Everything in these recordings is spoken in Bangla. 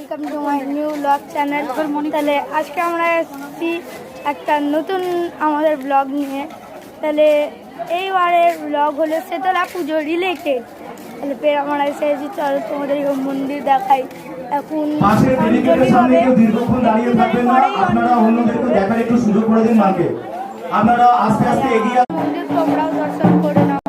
Welcome to my new blog channel. তাহলে আজকে আমরা এসেছি একটা নতুন আমাদের ব্লগ নিয়ে। তাহলে এইবারের ব্লগ হলো শীতলা পুজো রিলেটেড। তাহলে ফের আমরা এসেছি, চলো তোমাদের মন্দির দেখাই। এখন মন্দির তোমরাও দর্শন করে নাও।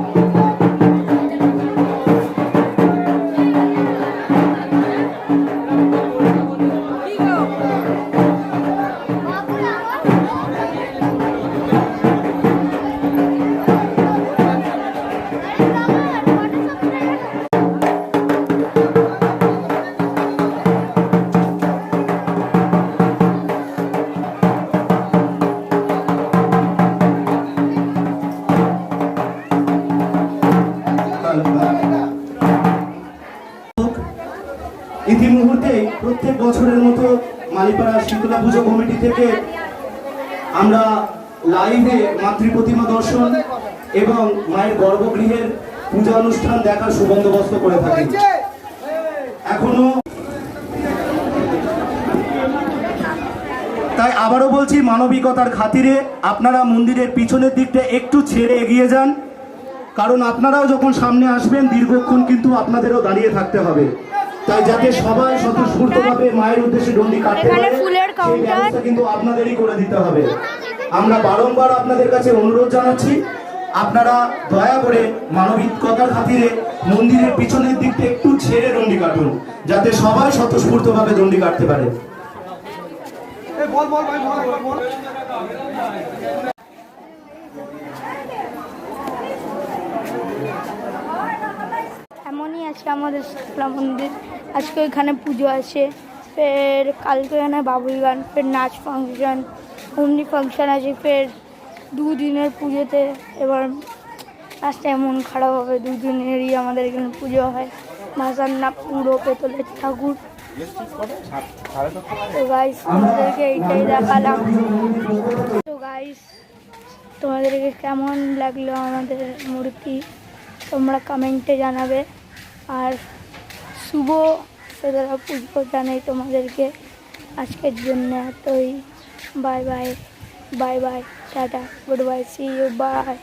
ইতিমুহূর্তে প্রত্যেক বছরের মতো মালিপাড়া শীতলা পুজো কমিটি থেকে আমরা লাইভে মাতৃ প্রতিমা দর্শন এবং মায়ের গর্ভগৃহের পূজা অনুষ্ঠান দেখার সুবন্দোবস্ত করে থাকি। এখনো তাই আবারও বলছি, মানবিকতার খাতিরে আপনারা মন্দিরের পিছনের দিকটা একটু ছেড়ে এগিয়ে যান, কারণ আপনারাও যখন সামনে আসবেন দীর্ঘক্ষণ কিন্তু আপনাদেরও দাঁড়িয়ে থাকতে হবে। তাই যাতে সবাই স্বতঃস্ফূর্তভাবে মায়ের উদ্দেশ্যে ডন্ডি কাটতে পারে সেই ব্যবস্থা কিন্তু আপনাদেরই করে দিতে হবে। আমরা বারংবার আপনাদের কাছে অনুরোধ জানাচ্ছি, আপনারা দয়া করে মানবিকতার খাতিরে মন্দিরের পিছনের দিকটা একটু ছেড়ে ডন্ডি কাটুন, যাতে সবাই স্বতঃস্ফূর্তভাবে ডন্ডি কাটতে পারে। এমনই আছে আমাদের শীতলা মন্দির। আজকে এখানে পুজো আছে, ফের কালকে এখানে বাবুই গান, ফের নাচ ফাংশন, অমনি ফাংশন আছে, ফের দুদিনের পুজোতে এবার লাস্টে এমন খারাপ হবে, দুদিনেরই আমাদের এখানে পুজো হয়। ভাসান না পুরো পেতলের ঠাকুর। তো গাইস তোমাদেরকে এইটাই দেখালাম। তো গাইস তোমাদেরকে কেমন লাগলো আমাদের মূর্তি তোমরা কমেন্টে জানাবে। আর শুভ শীতলা পুজো জানাই তোমাদেরকে। আজকের জন্য এতই। Bye bye, bye bye, tata, good bye, see you, by.